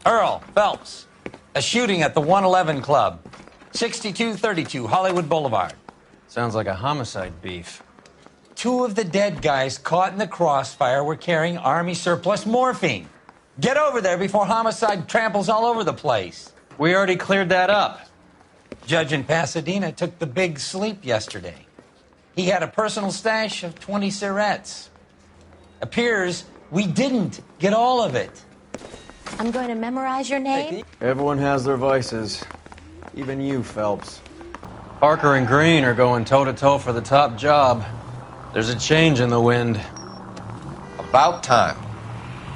Earl, Phelps. A shooting at the 111 Club. 6232 Hollywood Boulevard. Sounds like a homicide beef. 2 of the dead guys caught in the crossfire were carrying Army surplus morphine. Get over there before homicide tramples all over the place. We already cleared that up. Judge in Pasadena took the big sleep yesterday. He had a personal stash of 20 cigarettes. Appears we didn't get all of it. I'm going to memorize your name. Everyone has their vices. Even you, Phelps. Parker and Green are going toe-to-toe for the top job. There's a change in the wind. About time.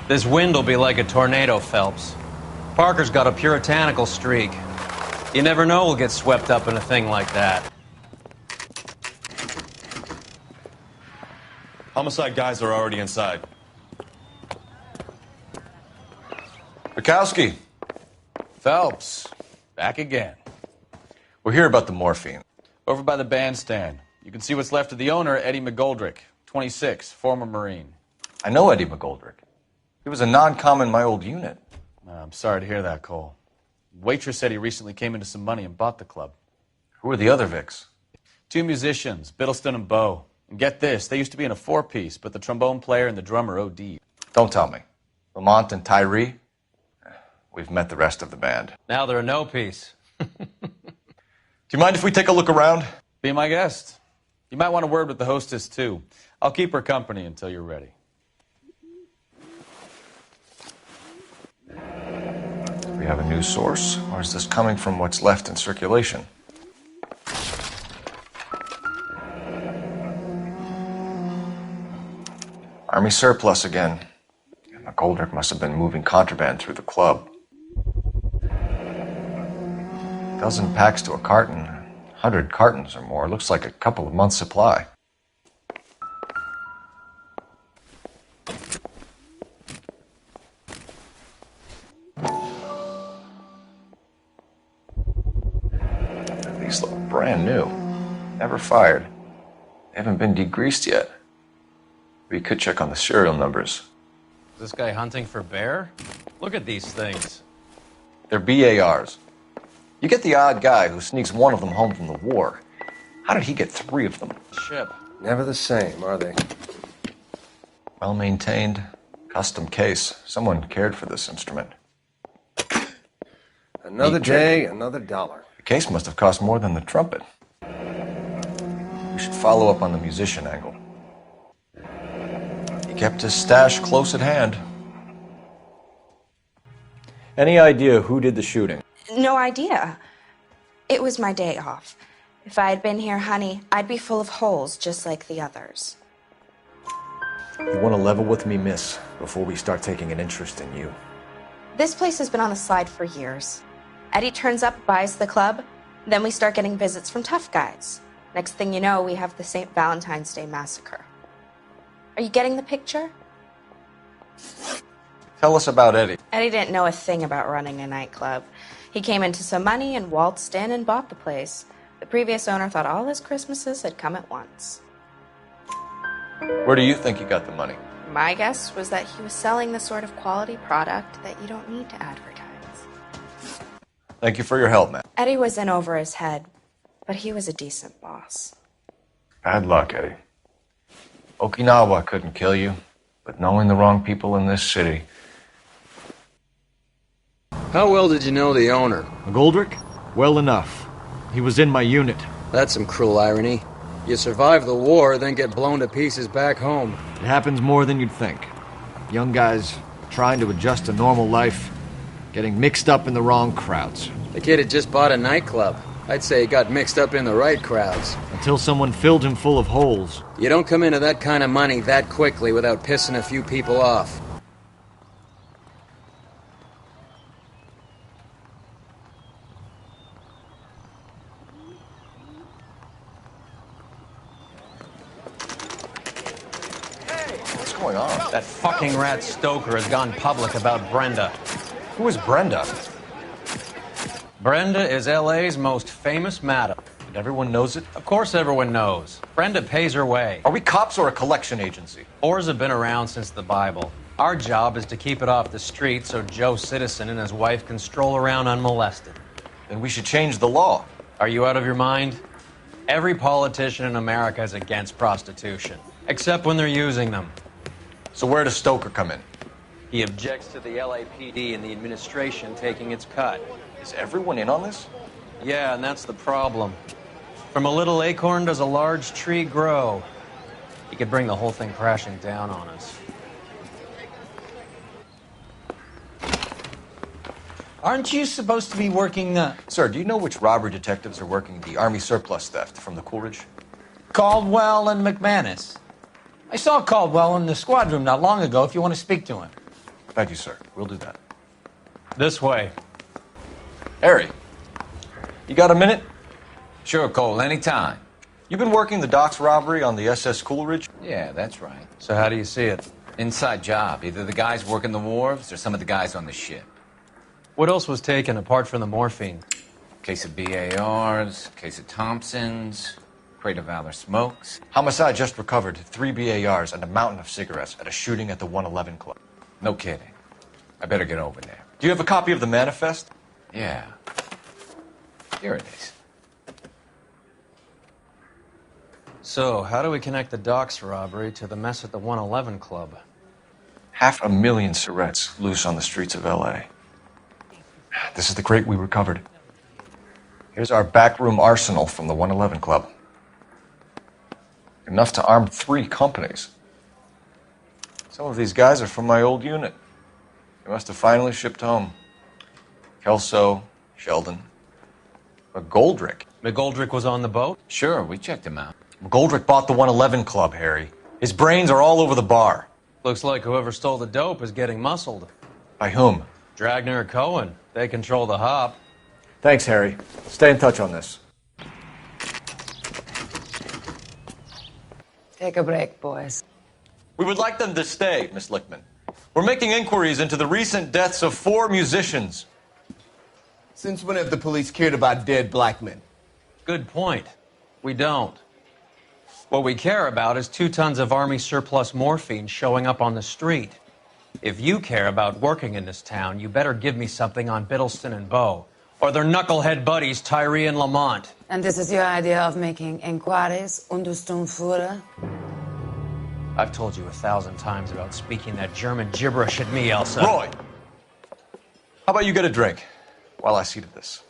This wind will be like a tornado, Phelps. Parker's got a puritanical streak. You never know we'll get swept up in a thing like that. Homicide guys are already inside. Bukowski. Phelps, back again. We're here about the morphine. Over by the bandstand. You can see what's left of the owner, Eddie McGoldrick, 26, former Marine. I know Eddie McGoldrick. He was a non-com in my old unit. I'm sorry to hear that, Cole. Waitress said he recently came into some money and bought the club. Who are the other Vics? 2 musicians, Biddleston and Bowe. And get this, they used to be in a 4-piece, but the trombone player and the drummer OD'd. Don't tell me. Lamont and Tyree? We've met the rest of the band. Now they're a no-piece. Do you mind if we take a look around? Be my guest. You might want a word with the hostess, too. I'll keep her company until you're ready. Do we have a news source, or is this coming from what's left in circulation? Army surplus again. McGoldrick must have been moving contraband through the club. 12 packs to a carton, 100 cartons or more. Looks like a couple of months' supply. These look brand new. Never fired. They haven't been degreased yet. We could check on the serial numbers. Is this guy hunting for bear? Look at these things. They're BARs. You get the odd guy who sneaks one of them home from the war. How did he get 3 of them? Ship. Never the same, are they? Well-maintained, custom case. Someone cared for this instrument. Another day, another dollar. The case must have cost more than the trumpet. We should follow up on the musician angle. He kept his stash close at hand. Any idea who did the shooting? No idea. It was my day off. If I had been here, honey, I'd be full of holes just like the others. You want to level with me, miss, before we start taking an interest in you. This place has been on the slide for years. Eddie turns up, buys the club, then we start getting visits from tough guys. Next thing you know, we have the St. Valentine's Day massacre. Are you getting the picture? Tell us about Eddie. Eddie didn't know a thing about running a nightclub. He came into some money and waltzed in and bought the place. The previous owner thought all his Christmases had come at once. Where do you think he got the money? My guess was that he was selling the sort of quality product that you don't need to advertise. Thank you for your help, man. Eddie was in over his head, but he was a decent boss. Bad luck, Eddie. Okinawa couldn't kill you, but knowing the wrong people in this city... How well did you know the owner? McGoldrick? Well enough. He was in my unit. That's some cruel irony. You survive the war, then get blown to pieces back home. It happens more than you'd think. Young guys trying to adjust to normal life, getting mixed up in the wrong crowds. The kid had just bought a nightclub. I'd say he got mixed up in the right crowds. Until someone filled him full of holes. You don't come into that kind of money that quickly without pissing a few people off. What's going on? That fucking rat Stoker has gone public about Brenda. Who is Brenda? Brenda is L.A.'s most famous madam. And everyone knows it? Of course everyone knows. Brenda pays her way. Are we cops or a collection agency? Whores have been around since the Bible. Our job is to keep it off the street so Joe Citizen and his wife can stroll around unmolested. Then we should change the law. Are you out of your mind? Every politician in America is against prostitution, except when they're using them. So where does Stoker come in? He objects to the LAPD and the administration taking its cut. Is everyone in on this? Yeah, and that's the problem. From a little acorn does a large tree grow. He could bring the whole thing crashing down on us. Aren't you supposed to be working Sir, do you know which robbery detectives are working the Army surplus theft from the Coolidge? Caldwell and McManus? I saw Caldwell in the squad room not long ago if you want to speak to him. Thank you, sir. We'll do that. This way. Harry, you got a minute? Sure, Cole, anytime. You've been working the docks robbery on the SS Coolidge? Yeah, that's right. So how do you see it? Inside job. Either the guys working the wharves or some of the guys on the ship. What else was taken apart from the morphine? Case of BARs, case of Thompsons, crate of Valor smokes. Homicide just recovered 3 BARs and a mountain of cigarettes at a shooting at the 111 Club. No kidding. I better get over there. Do you have a copy of the manifest? Yeah. Here it is. So, how do we connect the docks robbery to the mess at the 111 Club? 500,000 cigarettes loose on the streets of L.A. This is the crate we recovered. Here's our backroom arsenal from the 111 Club. Enough to arm 3 companies. Some of these guys are from my old unit. They must have finally shipped home. Kelso, Sheldon. McGoldrick. McGoldrick was on the boat? Sure, we checked him out. McGoldrick bought the 111 Club, Harry. His brains are all over the bar. Looks like whoever stole the dope is getting muscled. By whom? Dragner or Cohen. They control the hop. Thanks, Harry. Stay in touch on this. Take a break, boys. We would like them to stay, Miss Lichtmann. We're making inquiries into the recent deaths of 4 musicians. Since when have the police cared about dead black men? Good point. We don't. What we care about is 2 tons of Army surplus morphine showing up on the street. If you care about working in this town, you better give me something on Biddleston and Bow, or their knucklehead buddies Tyree and Lamont. And this is your idea of making inquiries, Untersturmführer? I've told you 1,000 times about speaking that German gibberish at me, Elsa. Roy! How about you get a drink while I see to this?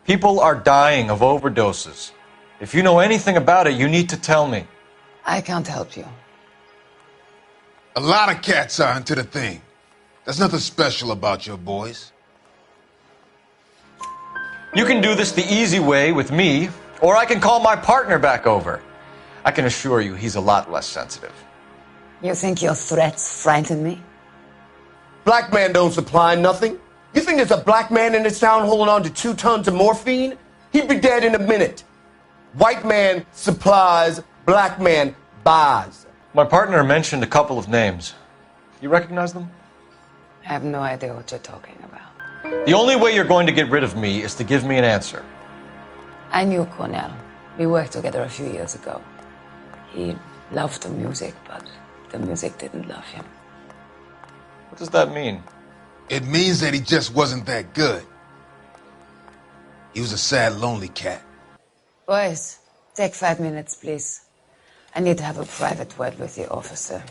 People are dying of overdoses. If you know anything about it, you need to tell me. I can't help you. A lot of cats are into the thing. There's nothing special about your boys. You can do this the easy way with me, or I can call my partner back over. I can assure you he's a lot less sensitive. You think your threats frighten me? Black man don't supply nothing. You think there's a black man in this town holding on to 2 tons of morphine? He'd be dead in a minute. White man supplies, black man buys. My partner mentioned a couple of names. You recognize them? I have no idea what you're talking about. The only way you're going to get rid of me is to give me an answer. I knew Cornell. We worked together a few years ago. He loved the music, but the music didn't love him. What does that mean? It means that he just wasn't that good. He was a sad, lonely cat. Boys, take 5 minutes, please. I need to have a private word with the officer.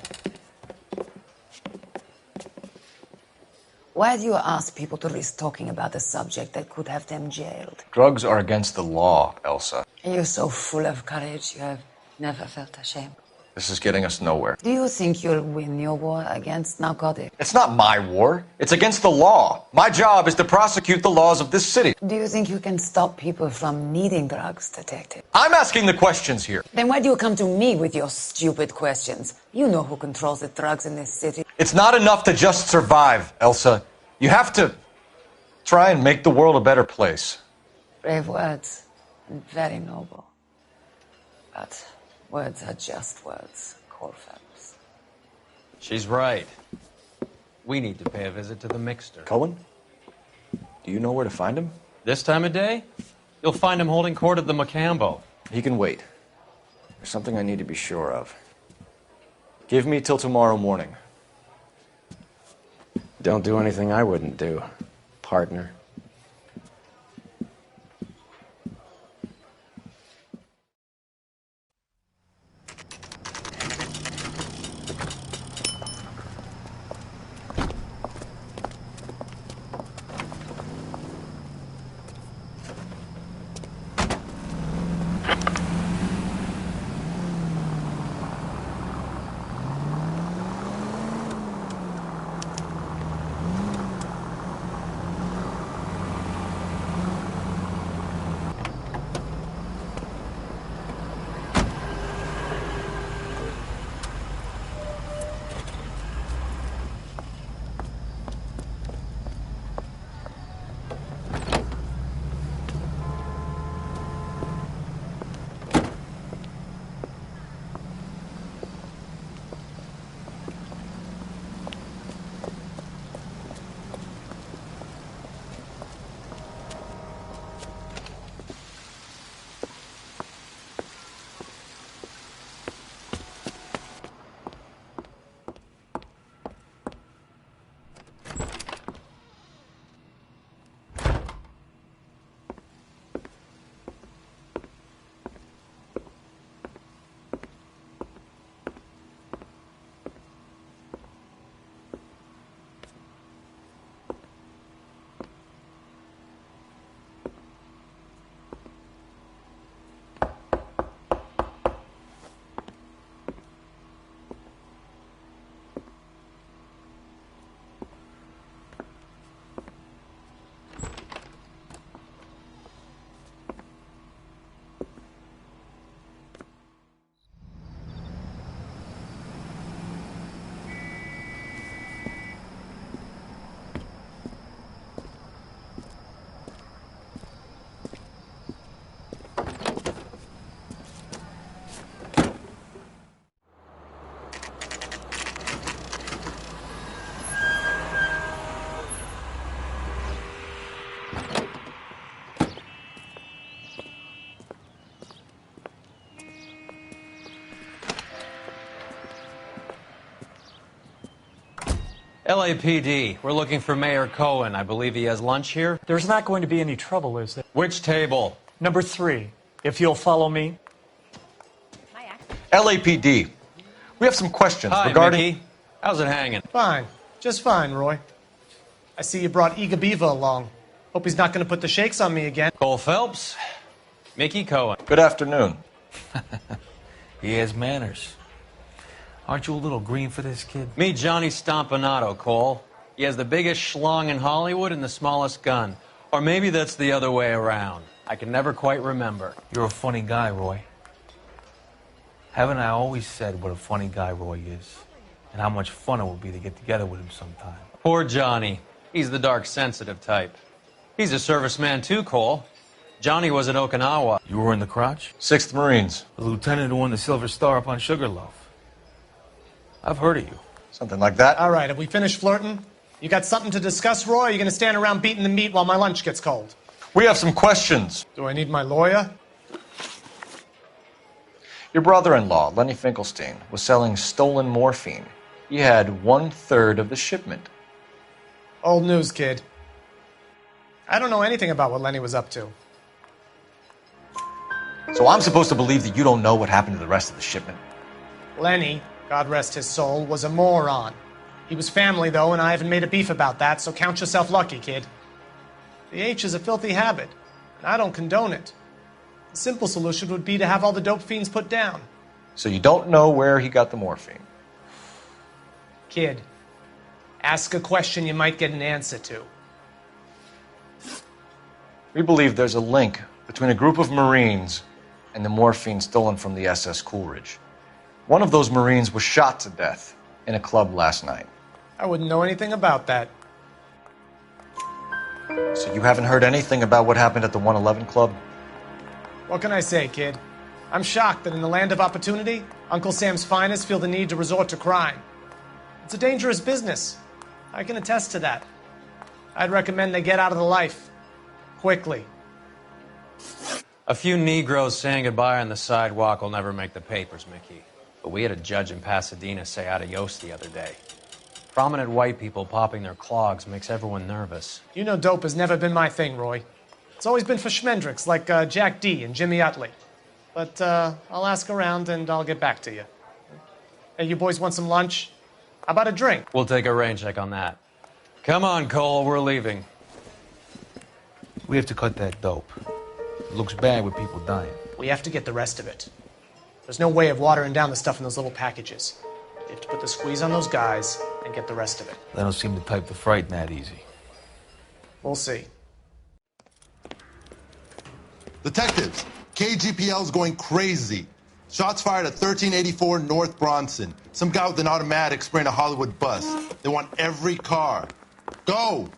Why do you ask people to risk talking about a subject that could have them jailed? Drugs are against the law, Elsa. You're so full of courage, you have never felt ashamed. This is getting us nowhere. Do you think you'll win your war against narcotics? It's not my war. It's against the law. My job is to prosecute the laws of this city. Do you think you can stop people from needing drugs, detective? I'm asking the questions here. Then why do you come to me with your stupid questions? You know who controls the drugs in this city. It's not enough to just survive, Elsa. You have to try and make the world a better place. Brave words, and very noble. But words are just words, Cole Phelps. She's right. We need to pay a visit to the mixer. Cohen? Do you know where to find him? This time of day? You'll find him holding court at the Macambo. He can wait. There's something I need to be sure of. Give me till tomorrow morning. Don't do anything I wouldn't do, partner. LAPD, we're looking for Mayor Cohen. I believe he has lunch here. There's not going to be any trouble, is there? Which table? Number 3, if you'll follow me. LAPD, we have some questions regarding... Mickey. How's it hanging? Fine. Just fine, Roy. I see you brought Iga Beaver along. Hope he's not going to put the shakes on me again. Cole Phelps, Mickey Cohen. Good afternoon. He has manners. Aren't you a little green for this kid? Meet Johnny Stompanato, Cole. He has the biggest schlong in Hollywood and the smallest gun. Or maybe that's the other way around. I can never quite remember. You're a funny guy, Roy. Haven't I always said what a funny guy Roy is? And how much fun it would be to get together with him sometime. Poor Johnny. He's the dark, sensitive type. He's a serviceman too, Cole. Johnny was at Okinawa. You were in the crotch? 6th Marines. The lieutenant who won the Silver Star up on Sugarloaf. I've heard of you. Something like that. All right, have we finished flirting? You got something to discuss, Roy, or are you going to stand around beating the meat while my lunch gets cold? We have some questions. Do I need my lawyer? Your brother-in-law, Lenny Finkelstein, was selling stolen morphine. He had 1/3 of the shipment. Old news, kid. I don't know anything about what Lenny was up to. So I'm supposed to believe that you don't know what happened to the rest of the shipment? Lenny, God rest his soul, was a moron. He was family, though, and I haven't made a beef about that, so count yourself lucky, kid. The H is a filthy habit, and I don't condone it. The simple solution would be to have all the dope fiends put down. So you don't know where he got the morphine? Kid, ask a question you might get an answer to. We believe there's a link between a group of Marines and the morphine stolen from the SS Coolidge. One of those Marines was shot to death in a club last night. I wouldn't know anything about that. So you haven't heard anything about what happened at the 111 Club? What can I say, kid? I'm shocked that in the land of opportunity, Uncle Sam's finest feel the need to resort to crime. It's a dangerous business. I can attest to that. I'd recommend they get out of the life. Quickly. A few Negroes saying goodbye on the sidewalk will never make the papers, Mickey. But we had a judge in Pasadena say adios the other day. Prominent white people popping their clogs makes everyone nervous. You know dope has never been my thing, Roy. It's always been for schmendricks like Jack D. and Jimmy Utley. But I'll ask around and I'll get back to you. Hey, you boys want some lunch? How about a drink? We'll take a rain check on that. Come on, Cole, we're leaving. We have to cut that dope. It looks bad with people dying. We have to get the rest of it. There's no way of watering down the stuff in those little packages. You have to put the squeeze on those guys and get the rest of it. They don't seem the type to frighten that easy. We'll see. Detectives, KGPL's going crazy. Shots fired at 1384 North Bronson. Some guy with an automatic spraying a Hollywood bus. They want every car. Go!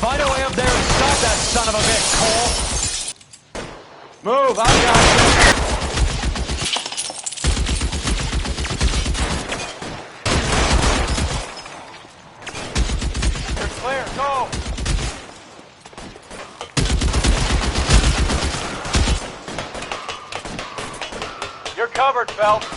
Find a way up there and stop that son of a bitch, Cole. Move, I got you. You're clear, go. You're covered, Phelps.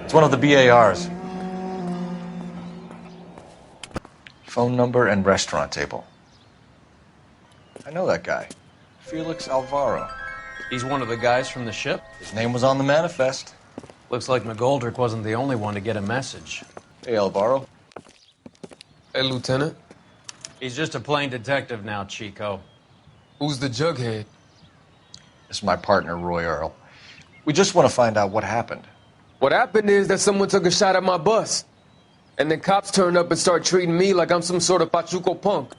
It's one of the BARs. Phone number and restaurant table. I know that guy. Felix Alvaro. He's one of the guys from the ship? His name was on the manifest. Looks like McGoldrick wasn't the only one to get a message. Hey, Alvaro. Hey, Lieutenant. He's just a plain detective now, Chico. Who's the jughead? This is my partner, Roy Earl. We just want to find out what happened. What happened is that someone took a shot at my bus. And then cops turned up and start treating me like I'm some sort of Pachuco punk.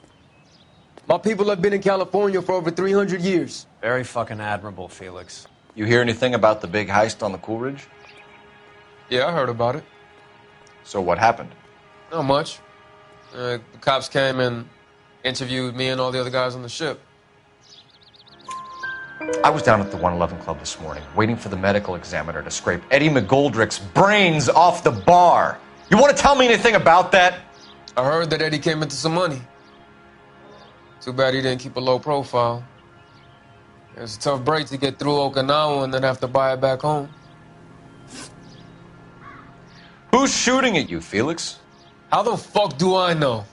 My people have been in California for over 300 years. Very fucking admirable, Felix. You hear anything about the big heist on the Coolidge? Yeah, I heard about it. So what happened? Not much. The cops came and interviewed me and all the other guys on the ship. I was down at the 111 Club this morning, waiting for the medical examiner to scrape Eddie McGoldrick's brains off the bar. You want to tell me anything about that? I heard that Eddie came into some money. Too bad he didn't keep a low profile. It was a tough break to get through Okinawa and then have to buy it back home. Who's shooting at you, Felix? How the fuck do I know?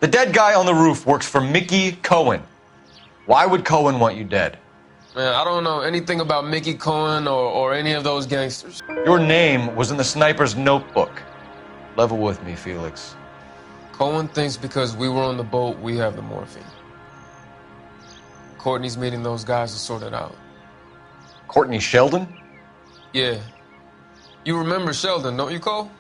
The dead guy on the roof works for Mickey Cohen. Why would Cohen want you dead? Man, I don't know anything about Mickey Cohen or any of those gangsters. Your name was in the sniper's notebook. Level with me, Felix. Cohen thinks because we were on the boat, we have the morphine. Courtney's meeting those guys to sort it out. Courtney Sheldon? Yeah. You remember Sheldon, don't you, Cole?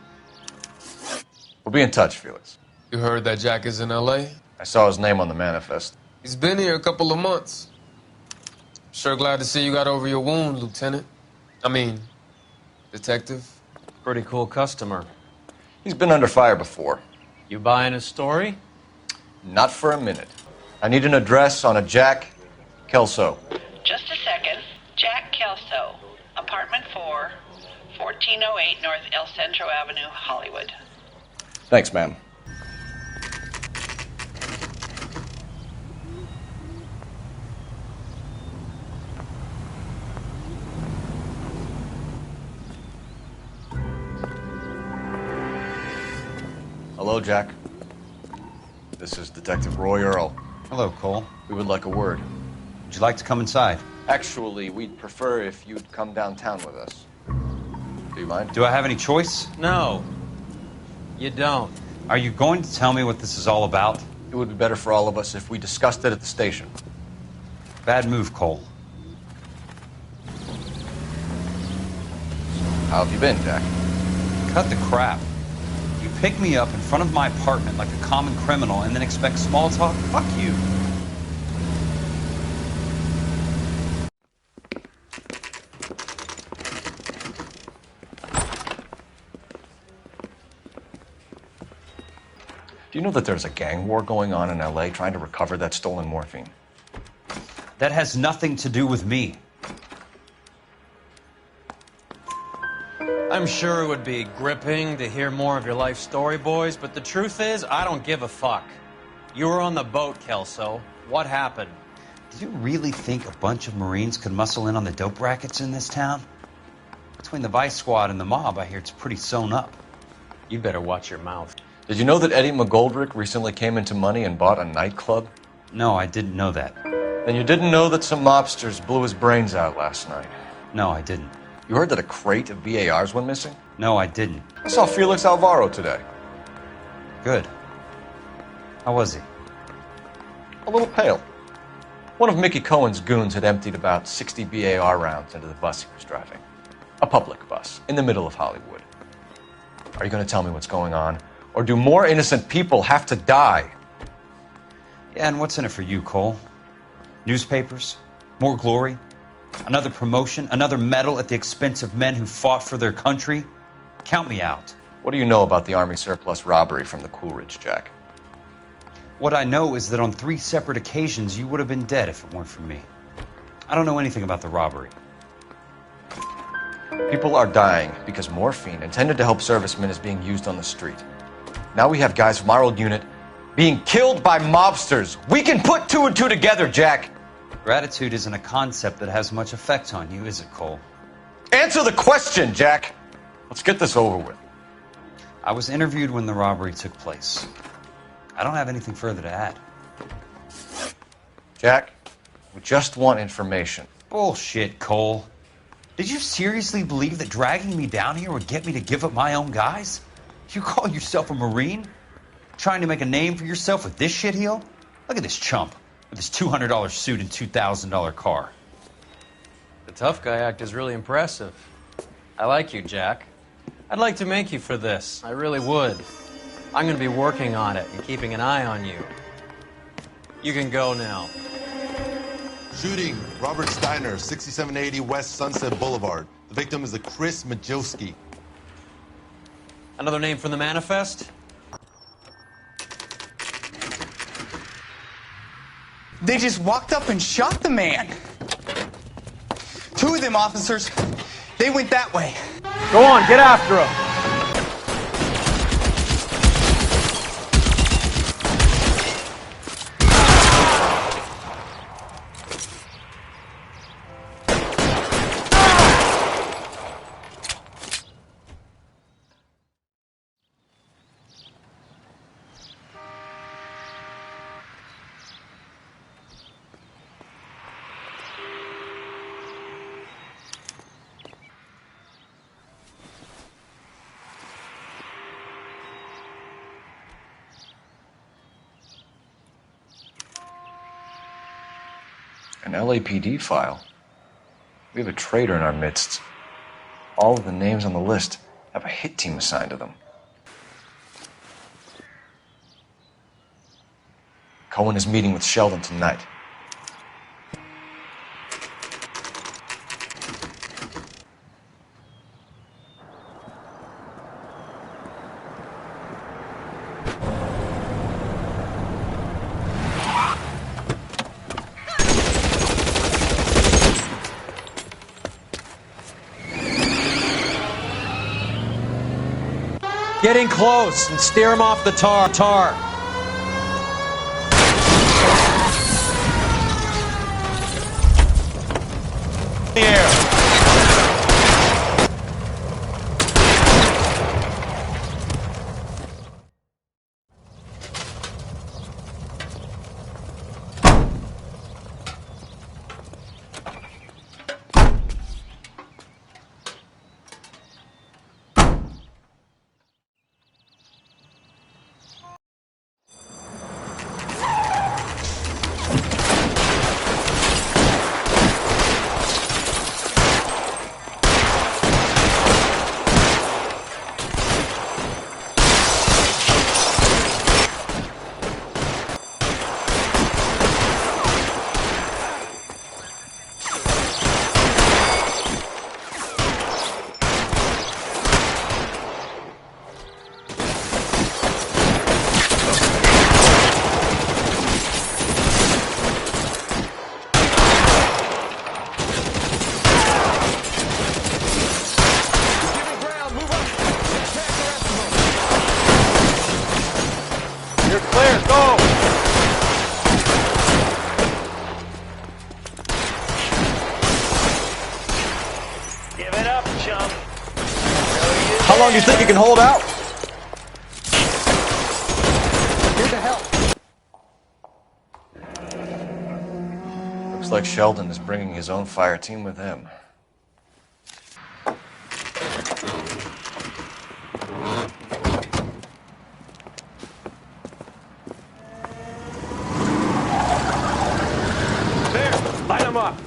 We'll be in touch, Felix. You heard that Jack is in L.A.? I saw his name on the manifest. He's been here a couple of months. Sure glad to see you got over your wound, Lieutenant. I mean, Detective. Pretty cool customer. He's been under fire before. You buying his story? Not for a minute. I need an address on a Jack Kelso. Just a second. Jack Kelso, apartment 4, 1408 North El Centro Avenue, Hollywood. Thanks, ma'am. Hello, Jack. This is Detective Roy Earl. Hello, Cole. We would like a word. Would you like to come inside? Actually, we'd prefer if you'd come downtown with us. Do you mind? Do I have any choice? No, you don't. Are you going to tell me what this is all about? It would be better for all of us if we discussed it at the station. Bad move, Cole. How have you been, Jack? Cut the crap. You pick me up in front of my apartment like a common criminal and then expect small talk? Fuck you. Do you know that there's a gang war going on in LA trying to recover that stolen morphine? That has nothing to do with me. I'm sure it would be gripping to hear more of your life story, boys, but the truth is, I don't give a fuck. You were on the boat, Kelso. What happened? Do you really think a bunch of Marines could muscle in on the dope rackets in this town? Between the Vice Squad and the mob, I hear it's pretty sewn up. You better watch your mouth. Did you know that Eddie McGoldrick recently came into money and bought a nightclub? No, I didn't know that. Then you didn't know that some mobsters blew his brains out last night? No, I didn't. You heard that a crate of VARs went missing? No, I didn't. I saw Felix Alvaro today. Good. How was he? A little pale. One of Mickey Cohen's goons had emptied about 60 BAR rounds into the bus he was driving. A public bus, in the middle of Hollywood. Are you going to tell me what's going on? Or do more innocent people have to die? Yeah, and what's in it for you, Cole? Newspapers? More glory? Another promotion? Another medal at the expense of men who fought for their country? Count me out. What do you know about the Army surplus robbery from the Coolidge, Jack? What I know is that on 3 separate occasions you would have been dead if it weren't for me. I don't know anything about the robbery. People are dying because morphine intended to help servicemen is being used on the street. Now we have guys from our old unit being killed by mobsters. We can put 2 and 2 together, Jack. Gratitude isn't a concept that has much effect on you, is it, Cole? Answer the question, Jack. Let's get this over with. I was interviewed when the robbery took place. I don't have anything further to add. Jack, we just want information. Bullshit, Cole. Did you seriously believe that dragging me down here would get me to give up my own guys? You call yourself a Marine? Trying to make a name for yourself with this shitheel? Look at this chump with his $200 suit and $2,000 car. The tough guy act is really impressive. I like you, Jack. I'd like to make you for this. I really would. I'm going to be working on it and keeping an eye on you. You can go now. Shooting, Robert Steiner, 6780 West Sunset Boulevard. The victim is a Chris Majowski. Another name from the manifest? They just walked up and shot the man. 2 of them officers, they went that way. Go on, get after him. An LAPD file. We have a traitor in our midst. All of the names on the list have a hit team assigned to them. Cohen is meeting with Sheldon tonight. Get in close and steer him off the tar. You think you can hold out? Here to help. Looks like Sheldon is bringing his own fire team with him. Light them up.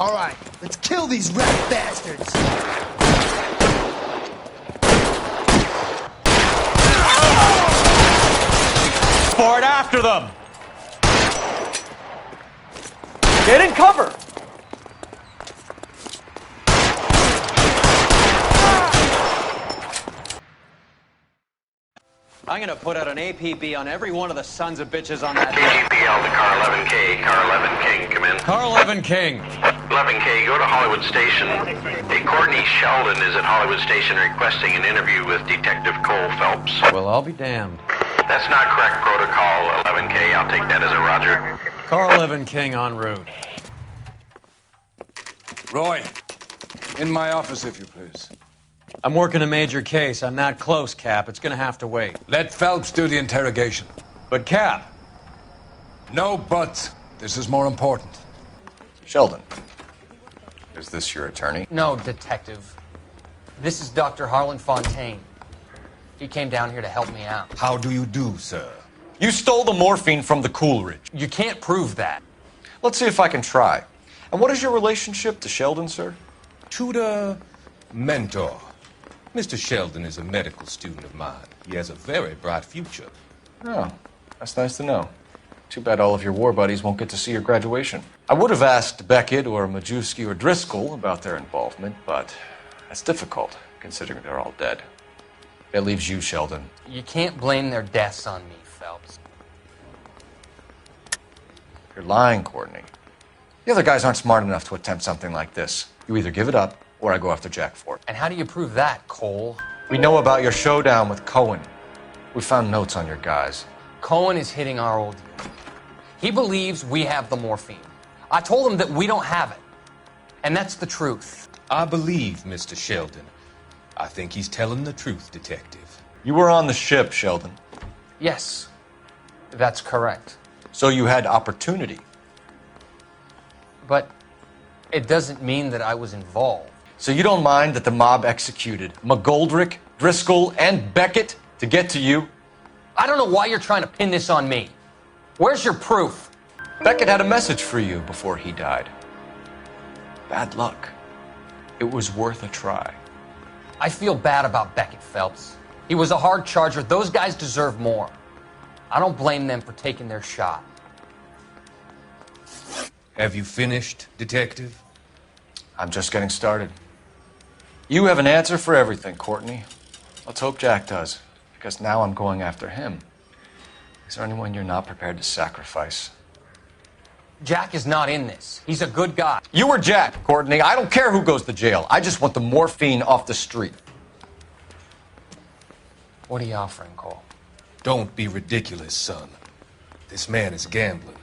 All right, let's kill these rat bastards. Forward after them. Get in cover! I'm gonna put out an APB on every one of the sons of bitches on that. KGPL to car 11K. Car 11 King, come in. Car 11 King. 11K, go to Hollywood Station. Hey, Courtney Sheldon is at Hollywood Station requesting an interview with Detective Cole Phelps. Well, I'll be damned. That's not correct protocol, 11K. I'll take that as a roger. Car 11 King en route. Roy, in my office, if you please. I'm working a major case. I'm not close, Cap. It's gonna have to wait. Let Phelps do the interrogation. But, Cap. No buts. This is more important. Sheldon, is this your attorney? No, Detective. This is Dr. Harlan Fontaine. He came down here to help me out. How do you do, sir? You stole the morphine from the Coolidge. You can't prove that. Let's see if I can try. And what is your relationship to Sheldon, sir? Tutor, mentor. Mr. Sheldon is a medical student of mine. He has a very bright future. Oh, that's nice to know. Too bad all of your war buddies won't get to see your graduation. I would have asked Beckett or Majewski or Driscoll about their involvement, but that's difficult, considering they're all dead. That leaves you, Sheldon. You can't blame their deaths on me, Phelps. You're lying, Courtney. The other guys aren't smart enough to attempt something like this. You either give it up, or I go after Jack for it. And how do you prove that, Cole? We know about your showdown with Cohen. We found notes on your guys. Cohen is hitting our old unit. He believes we have the morphine. I told him that we don't have it. And that's the truth. I believe Mr. Sheldon. I think he's telling the truth, Detective. You were on the ship, Sheldon. Yes, that's correct. So you had opportunity. But it doesn't mean that I was involved. So you don't mind that the mob executed McGoldrick, Driscoll, and Beckett to get to you? I don't know why you're trying to pin this on me. Where's your proof? Beckett had a message for you before he died. Bad luck. It was worth a try. I feel bad about Beckett, Phelps. He was a hard charger. Those guys deserve more. I don't blame them for taking their shot. Have you finished, Detective? I'm just getting started. You have an answer for everything, Courtney. Let's hope Jack does, because now I'm going after him. Is there anyone you're not prepared to sacrifice? Jack is not in this. He's a good guy. You were Jack, Courtney. I don't care who goes to jail. I just want the morphine off the street. What are you offering, Cole? Don't be ridiculous, son. This man is gambling.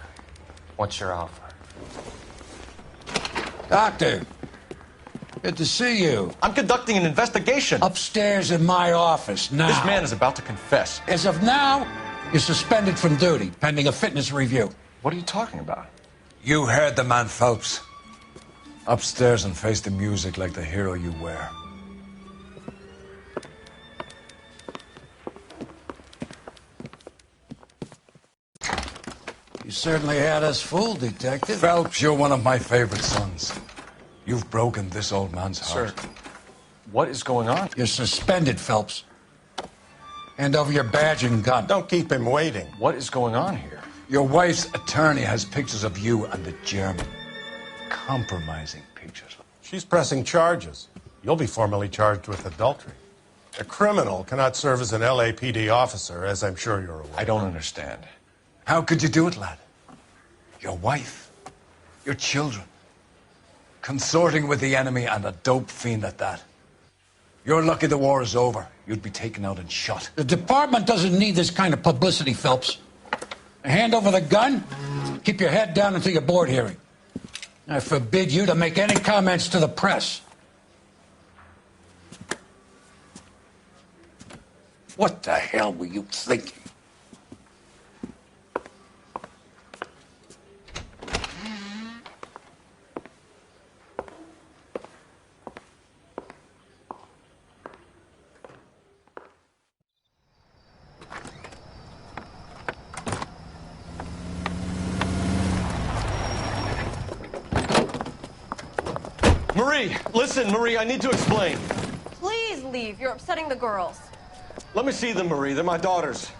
What's your offer? Doctor, good to see you. I'm conducting an investigation. Upstairs in my office now. This man is about to confess. As of now, you're suspended from duty, pending a fitness review. What are you talking about? You heard the man, Phelps. Upstairs and face the music like the hero you were. You certainly had us fooled, Detective. Phelps, you're one of my favorite sons. You've broken this old man's heart. Sir, what is going on? You're suspended, Phelps. Hand over your badge and gun. Don't keep him waiting. What is going on here? Your wife's attorney has pictures of you and the German. Compromising pictures. She's pressing charges. You'll be formally charged with adultery. A criminal cannot serve as an LAPD officer, as I'm sure you're aware. I don't understand. How could you do it, lad? Your wife, your children, consorting with the enemy and a dope fiend at that. You're lucky the war is over. You'd be taken out and shot. The department doesn't need this kind of publicity, Phelps. Hand over the gun, keep your head down until your board hearing. I forbid you to make any comments to the press. What the hell were you thinking? Marie, listen, Marie, I need to explain. Please leave. You're upsetting the girls. Let me see them, Marie. They're my daughters.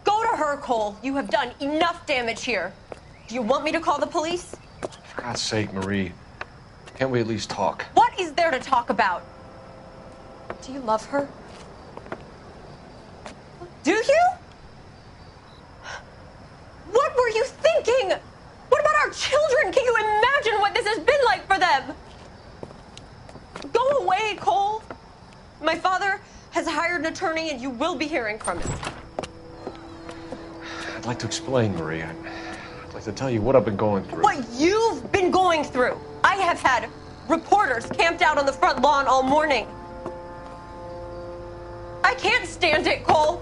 Go to her, Cole. You have done enough damage here. Do you want me to call the police? For God's sake, Marie. Can't we at least talk? What is there to talk about? Do you love her? Do you? What were you thinking? What about our children? Can you imagine what this has been like for them? Go away, Cole. My father has hired an attorney and you will be hearing from him. I'd like to explain, Marie. I'd like to tell you what I've been going through. What you've been going through. I have had reporters camped out on the front lawn all morning. I can't stand it, Cole.